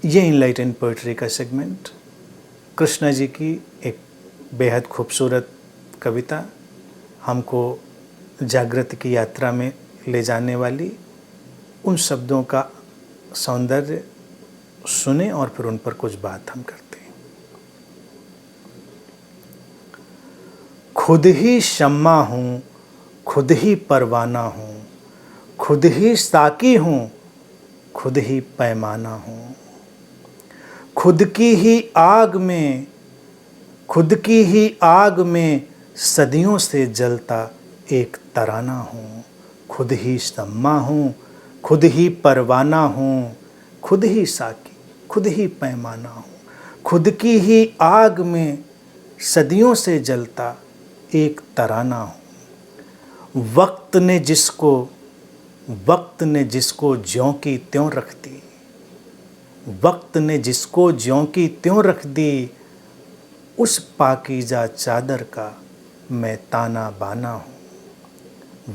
ये enlightened poetry का segment Krishna ji की एक बेहद खूबसूरत कविता, हमको जागृति की यात्रा में ले जाने वाली, उन शब्दों का सौंदर्य सुने और फिर उन पर कुछ बात हम करते हैं। खुद ही शम्मा हूँ, खुद ही परवाना हूँ, खुद ही साकी हूँ, खुद ही पैमाना हूँ। खुद की ही आग में, खुद की ही आग में सदियों से जलता एक तराना हूँ। खुद ही शम्मा हूँ, खुद ही परवाना हूँ, खुद ही साकी, खुद ही पैमाना हूँ। खुद की ही आग में सदियों से जलता एक तराना हूँ। वक्त ने जिसको ज्यों की त्यों रख दी, वक्त ने जिसको ज्यों की त्यों रख दी, उस पाकीज़ा चादर का मैं ताना बाना हूँ।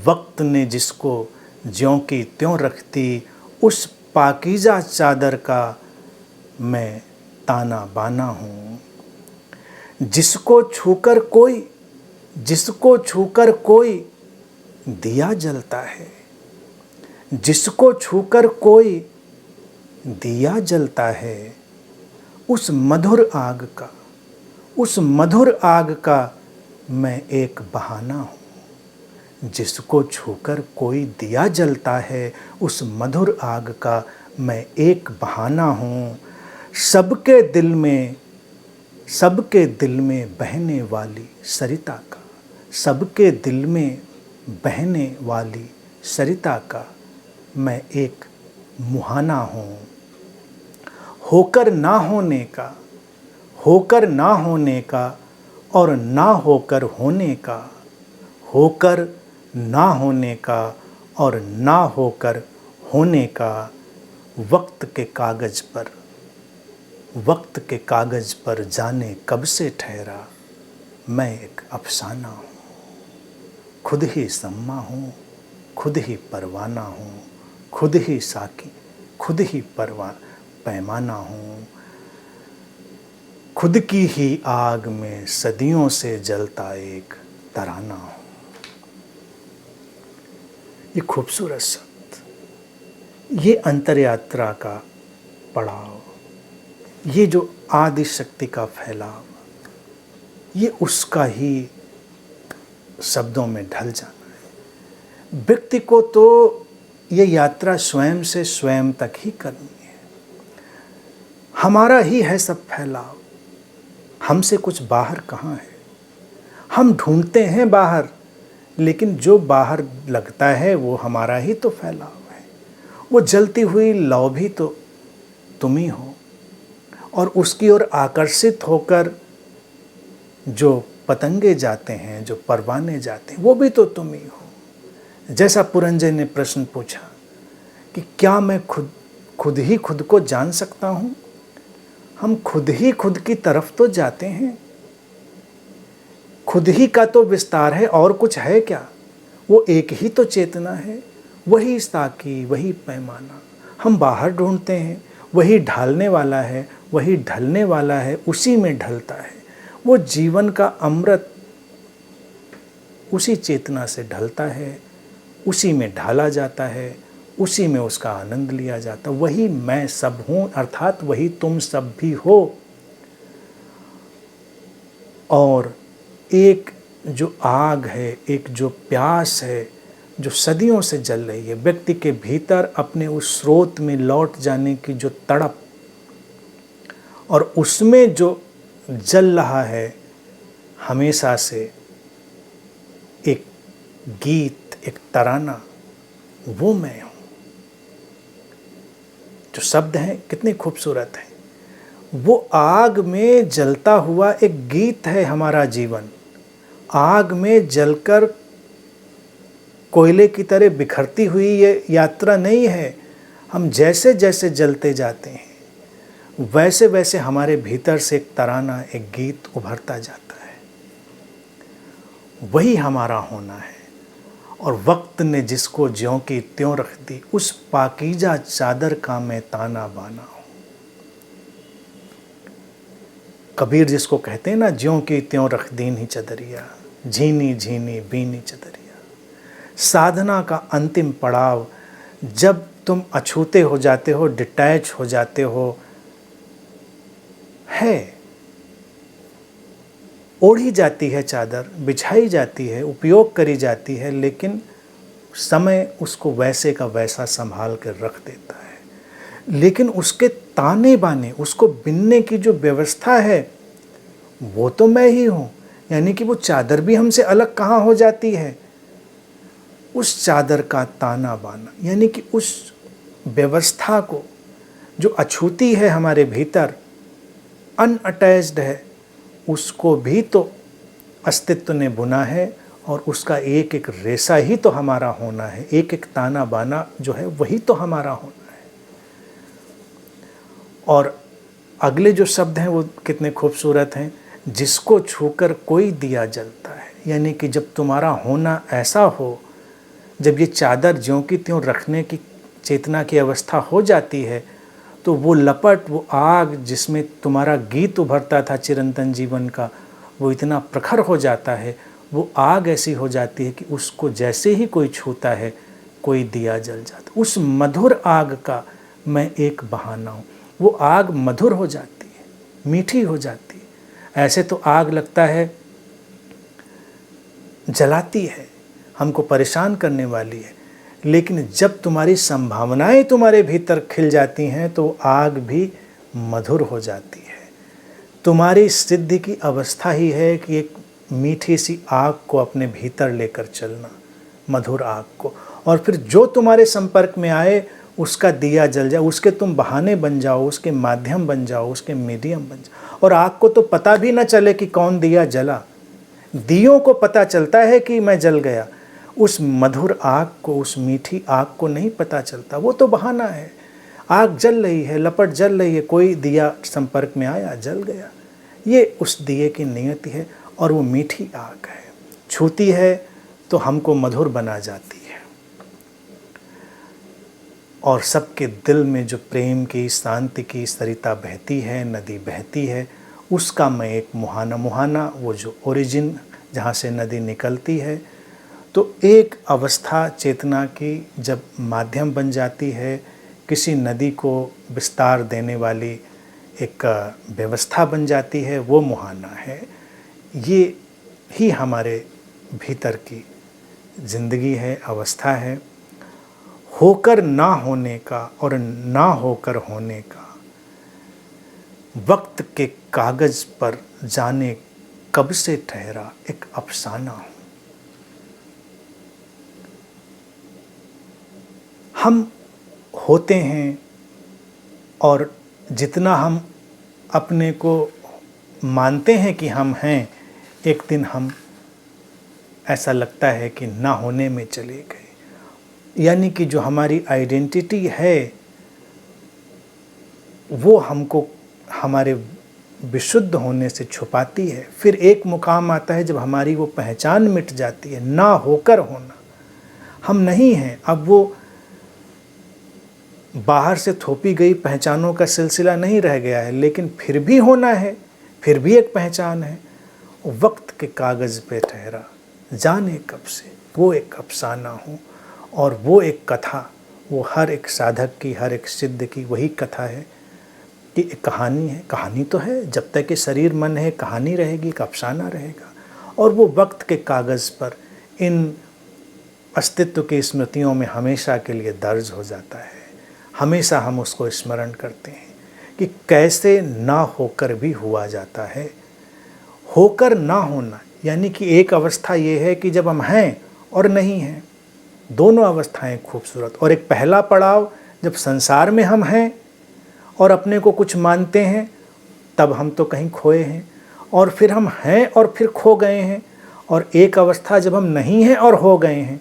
वक्त ने जिसको ज्यों की त्यों रख दी, उस पाकीज़ा चादर का मैं ताना बाना हूँ। जिसको छूकर कोई दिया जलता है, जिसको छूकर कोई दिया जलता है, उस मधुर आग का मैं एक बहाना हूँ। जिसको छूकर कोई दिया जलता है, उस मधुर आग का मैं एक बहाना हूँ। सबके दिल में बहने वाली सरिता का, सबके दिल में बहने वाली सरिता का मैं एक मुहाना हूँ। होकर ना होने का और ना होकर होने का, होकर ना होने का और ना होकर होने का, वक्त के कागज़ पर जाने कब से ठहरा मैं एक अफसाना हूँ। खुद ही सम्मा हूँ, खुद ही परवाना हूँ, खुद ही साकी, खुद ही पैमाना हूँ। खुद की ही आग में सदियों से जलता एक तराना हूँ। ये खूबसूरत शब्द, ये अंतरयात्रा का पड़ाव, ये जो आदि शक्ति का फैलाव, ये उसका ही शब्दों में ढल जाना है। व्यक्ति को तो ये यात्रा स्वयं से स्वयं तक ही करनी है। हमारा ही है सब फैलाव, हमसे कुछ बाहर कहाँ है। हम ढूंढते हैं बाहर, लेकिन जो बाहर लगता है वो हमारा ही तो फैलाव है। वो जलती हुई लौ भी तो तुम ही हो, और उसकी ओर आकर्षित होकर जो पतंगे जाते हैं, जो परवाने जाते हैं, वो भी तो तुम ही हो। जैसा पुरंजय ने प्रश्न पूछा कि क्या मैं खुद ही खुद को जान सकता हूँ। हम खुद ही खुद की तरफ तो जाते हैं। खुद ही का तो विस्तार है, और कुछ है क्या। वो एक ही तो चेतना है, वही साकी, वही पैमाना। हम बाहर ढूंढते हैं, वही ढालने वाला है, वही ढलने वाला है, उसी में ढलता है। वो जीवन का अमृत उसी चेतना से ढलता है, उसी में ढाला जाता है, उसी में उसका आनंद लिया जाता। वही मैं सब हूँ, अर्थात वही तुम सब भी हो। और एक जो आग है, एक जो प्यास है, जो सदियों से जल रही है, व्यक्ति के भीतर अपने उस स्रोत में लौट जाने की जो तड़प, और उसमें जो जल रहा है हमेशा से एक गीत, एक तराना, वो मैं हूँ। जो शब्द हैं कितने खूबसूरत हैं। वो आग में जलता हुआ एक गीत है हमारा जीवन। आग में जलकर कोयले की तरह बिखरती हुई ये यात्रा नहीं है। हम जैसे जैसे जलते जाते हैं, वैसे वैसे हमारे भीतर से एक तराना, एक गीत उभरता जाता है। वही हमारा होना है। और वक्त ने जिसको ज्यों की त्यों रख दी, उस पाकीज़ा चादर का मैं ताना बाना हूँ। कबीर जिसको कहते हैं ना, ज्यों की त्यों रख दीन ही चदरिया, झीनी झीनी बीनी चदरिया। साधना का अंतिम पड़ाव जब तुम अछूते हो जाते हो, डिटैच हो जाते हो, है ओढ़ी जाती है चादर, बिछाई जाती है, उपयोग करी जाती है, लेकिन समय उसको वैसे का वैसा संभाल कर रख देता है। लेकिन उसके ताने बाने, उसको बिनने की जो व्यवस्था है वो तो मैं ही हूँ। यानी कि वो चादर भी हमसे अलग कहाँ हो जाती है। उस चादर का ताना बाना, यानी कि उस व्यवस्था को जो अछूती है हमारे भीतर, अनअटैच्ड है, उसको भी तो अस्तित्व ने बुना है, और उसका एक एक रेसा ही तो हमारा होना है, एक एक ताना बाना जो है वही तो हमारा होना है। और अगले जो शब्द हैं वो कितने खूबसूरत हैं, जिसको छूकर कोई दिया जलता है। यानी कि जब तुम्हारा होना ऐसा हो, जब ये चादर ज्यों की त्यों रखने की चेतना की अवस्था हो जाती है, तो वो लपट, वो आग जिसमें तुम्हारा गीत उभरता था चिरंतन जीवन का, वो इतना प्रखर हो जाता है, वो आग ऐसी हो जाती है कि उसको जैसे ही कोई छूता है कोई दिया जल जाता। उस मधुर आग का मैं एक बहाना हूँ। वो आग मधुर हो जाती है, मीठी हो जाती है। ऐसे तो आग लगता है जलाती है, हमको परेशान करने वाली है, लेकिन जब तुम्हारी संभावनाएं तुम्हारे भीतर खिल जाती हैं तो आग भी मधुर हो जाती है। तुम्हारी सिद्धि की अवस्था ही है कि एक मीठी सी आग को अपने भीतर लेकर चलना, मधुर आग को, और फिर जो तुम्हारे संपर्क में आए उसका दिया जल जाए, उसके तुम बहाने बन जाओ, उसके माध्यम बन जाओ, उसके मीडियम बन जाओ। और आग को तो पता भी ना चले कि कौन दिया जला, दियों को पता चलता है कि मैं जल गया, उस मधुर आग को, उस मीठी आग को नहीं पता चलता। वो तो बहाना है। आग जल रही है, लपट जल रही है, कोई दिया संपर्क में आया, जल गया। ये उस दिए की नियति है, और वो मीठी आग है, छूती है तो हमको मधुर बना जाती है। और सबके दिल में जो प्रेम की, शांति की सरिता बहती है, नदी बहती है, उसका मैं एक मुहाना, मुहाना वो जो ओरिजिन जहाँ से नदी निकलती है, तो एक अवस्था चेतना की जब माध्यम बन जाती है, किसी नदी को विस्तार देने वाली एक व्यवस्था बन जाती है, वो मुहाना है। ये ही हमारे भीतर की जिंदगी है, अवस्था है। होकर ना होने का और ना होकर होने का वक्त के कागज पर जाने कब से ठहरा एक अफसाना हूँ। हम होते हैं, और जितना हम अपने को मानते हैं कि हम हैं, एक दिन हम ऐसा लगता है कि ना होने में चले गए। यानी कि जो हमारी आइडेंटिटी है वो हमको हमारे विशुद्ध होने से छुपाती है। फिर एक मुकाम आता है जब हमारी वो पहचान मिट जाती है, ना होकर होना। हम नहीं हैं, अब वो बाहर से थोपी गई पहचानों का सिलसिला नहीं रह गया है, लेकिन फिर भी होना है, फिर भी एक पहचान है। वक्त के कागज़ पे ठहरा जाने कब से वो एक अफसाना हूँ। और वो एक कथा, वो हर एक साधक की, हर एक सिद्ध की वही कथा है कि एक कहानी है। कहानी तो है, जब तक कि शरीर मन है कहानी रहेगी, एक अफसाना रहेगा। और वो वक्त के कागज़ पर इन अस्तित्व की स्मृतियों में हमेशा के लिए दर्ज हो जाता है। हमेशा हम उसको स्मरण करते हैं कि कैसे ना होकर भी हुआ जाता है। होकर ना होना यानी कि एक अवस्था ये है कि जब हम हैं और नहीं हैं, दोनों अवस्थाएं खूबसूरत। और एक पहला पड़ाव जब संसार में हम हैं और अपने को कुछ मानते हैं, तब हम तो कहीं खोए हैं। और फिर हम हैं और फिर खो गए हैं। और एक अवस्था जब हम नहीं हैं और हो गए हैं,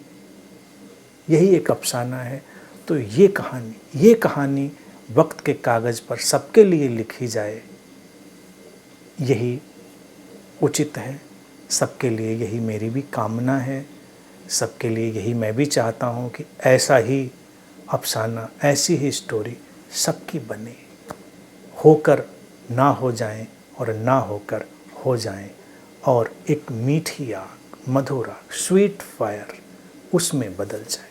यही एक अफसाना है। तो ये कहानी वक्त के कागज़ पर सबके लिए लिखी जाए, यही उचित है। सबके लिए यही मेरी भी कामना है। सबके लिए यही मैं भी चाहता हूँ कि ऐसा ही अफसाना, ऐसी ही स्टोरी सबकी बने। होकर ना हो जाएं, और ना होकर हो जाएं, और एक मीठी आग, मधुर आग, स्वीट फायर उसमें बदल जाए।